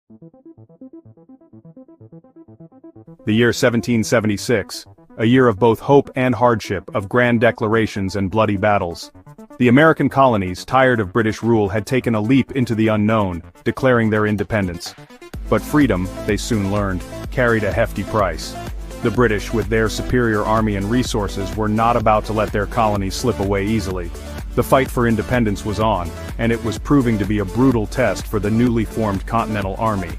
The year 1776, a year of both hope and hardship, of grand declarations and bloody battles. The American colonies, tired of British rule, had taken a leap into the unknown, declaring their independence. But freedom, they soon learned, carried a hefty price. The British, with their superior army and resources, were not about to let their colonies slip away easily. The fight for independence was on, and it was proving to be a brutal test for the newly formed Continental Army.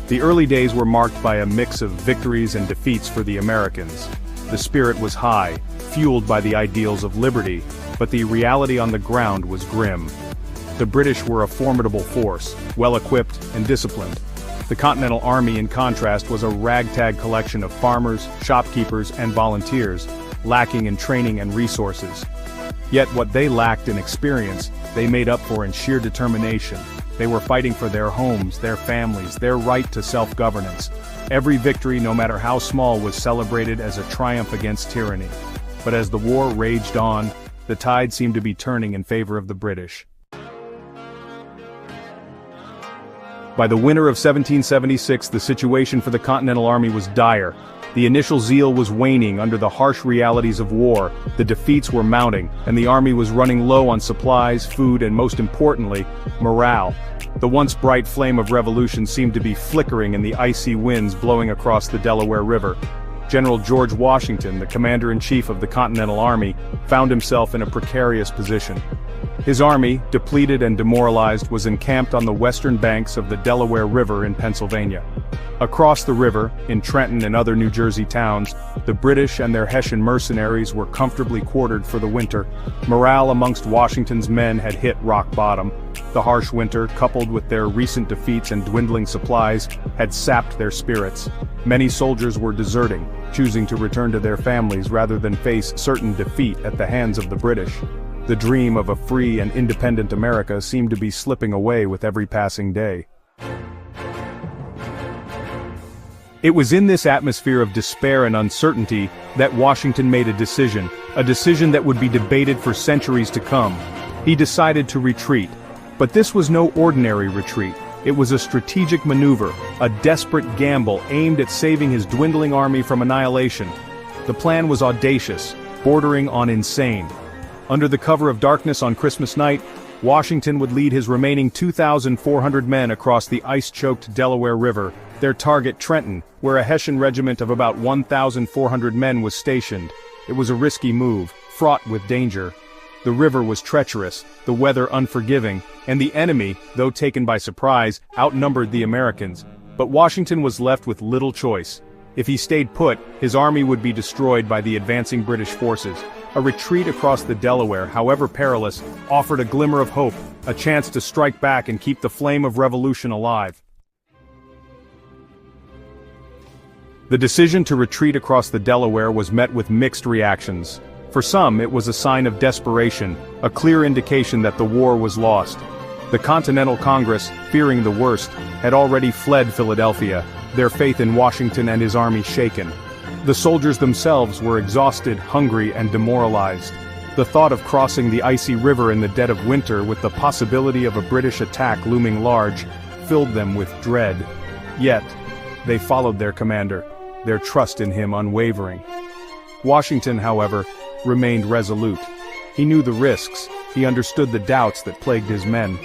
The early days were marked by a mix of victories and defeats for the Americans. The spirit was high, fueled by the ideals of liberty, but the reality on the ground was grim. The British were a formidable force, well-equipped and disciplined. The Continental Army, in contrast, was a ragtag collection of farmers, shopkeepers, and volunteers, lacking in training and resources. Yet what they lacked in experience, they made up for in sheer determination. They were fighting for their homes, their families, their right to self-governance. Every victory, no matter how small, was celebrated as a triumph against tyranny. But as the war raged on, the tide seemed to be turning in favor of the British. By the winter of 1776, the situation for the Continental Army was dire. The initial zeal was waning under the harsh realities of war, the defeats were mounting, and the army was running low on supplies, food, and most importantly, morale. The once bright flame of revolution seemed to be flickering in the icy winds blowing across the Delaware River. General George Washington, the commander-in-chief of the Continental Army, found himself in a precarious position. His army, depleted and demoralized, was encamped on the western banks of the Delaware River in Pennsylvania. Across the river, in Trenton and other New Jersey towns, the British and their Hessian mercenaries were comfortably quartered for the winter. Morale amongst Washington's men had hit rock bottom. The harsh winter, coupled with their recent defeats and dwindling supplies, had sapped their spirits. Many soldiers were deserting, choosing to return to their families rather than face certain defeat at the hands of the British. The dream of a free and independent America seemed to be slipping away with every passing day. It was in this atmosphere of despair and uncertainty that Washington made a decision that would be debated for centuries to come. He decided to retreat. But this was no ordinary retreat. It was a strategic maneuver, a desperate gamble aimed at saving his dwindling army from annihilation. The plan was audacious, bordering on insane. Under the cover of darkness on Christmas night, Washington would lead his remaining 2,400 men across the ice-choked Delaware River, their target Trenton, where a Hessian regiment of about 1,400 men was stationed. It was a risky move, fraught with danger. The river was treacherous, the weather unforgiving, and the enemy, though taken by surprise, outnumbered the Americans. But Washington was left with little choice. If he stayed put, his army would be destroyed by the advancing British forces. A retreat across the Delaware, however perilous, offered a glimmer of hope, a chance to strike back and keep the flame of revolution alive. The decision to retreat across the Delaware was met with mixed reactions. For some, it was a sign of desperation, a clear indication that the war was lost. The Continental Congress, fearing the worst, had already fled Philadelphia, their faith in Washington and his army shaken. The soldiers themselves were exhausted, hungry, and demoralized. The thought of crossing the icy river in the dead of winter with the possibility of a British attack looming large filled them with dread. Yet, they followed their commander, their trust in him unwavering. Washington, however, remained resolute. He knew the risks, he understood the doubts that plagued his men.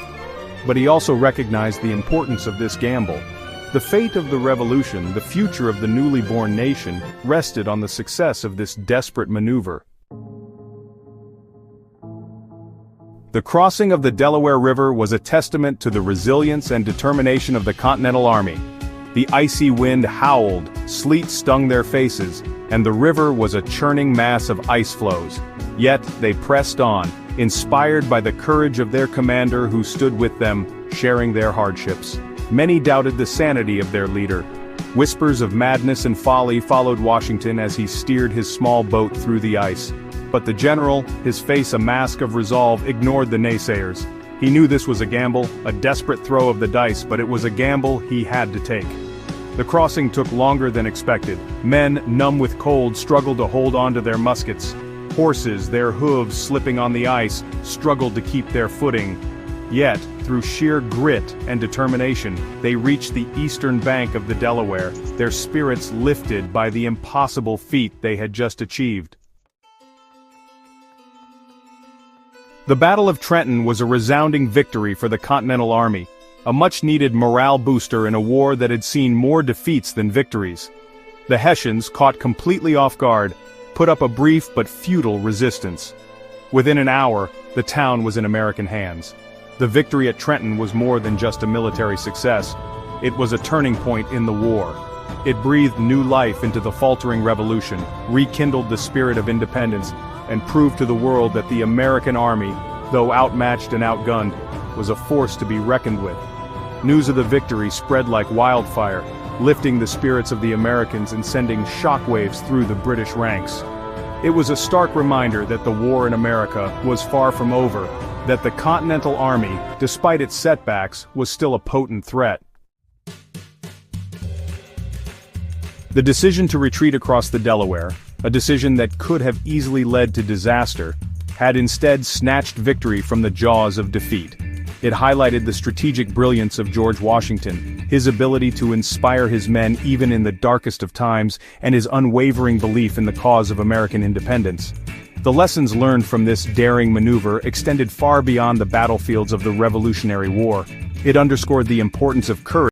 But he also recognized the importance of this gamble. The fate of the revolution, the future of the newly born nation, rested on the success of this desperate maneuver. The crossing of the Delaware River was a testament to the resilience and determination of the Continental Army. The icy wind howled, sleet stung their faces, and the river was a churning mass of ice flows. Yet they pressed on, inspired by the courage of their commander who stood with them, sharing their hardships. Many doubted the sanity of their leader. Whispers of madness and folly followed Washington as he steered his small boat through the ice. But the general, his face a mask of resolve, ignored the naysayers. He knew this was a gamble, a desperate throw of the dice, but it was a gamble he had to take. The crossing took longer than expected. Men, numb with cold, struggled to hold on to their muskets. Horses, their hooves slipping on the ice, struggled to keep their footing. Yet, through sheer grit and determination, they reached the eastern bank of the Delaware, their spirits lifted by the impossible feat they had just achieved. The Battle of Trenton was a resounding victory for the Continental Army, a much-needed morale booster in a war that had seen more defeats than victories. The Hessians, caught completely off guard, put up a brief but futile resistance. Within an hour, the town was in American hands. The victory at Trenton was more than just a military success. It was a turning point in the war. It breathed new life into the faltering revolution, rekindled the spirit of independence, and proved to the world that the American army, though outmatched and outgunned, was a force to be reckoned with. News of the victory spread like wildfire, lifting the spirits of the Americans and sending shockwaves through the British ranks. It was a stark reminder that the war in America was far from over, that the Continental Army, despite its setbacks, was still a potent threat. The decision to retreat across the Delaware, a decision that could have easily led to disaster, had instead snatched victory from the jaws of defeat. It highlighted the strategic brilliance of George Washington, his ability to inspire his men even in the darkest of times, and his unwavering belief in the cause of American independence. The lessons learned from this daring maneuver extended far beyond the battlefields of the Revolutionary War. It underscored the importance of courage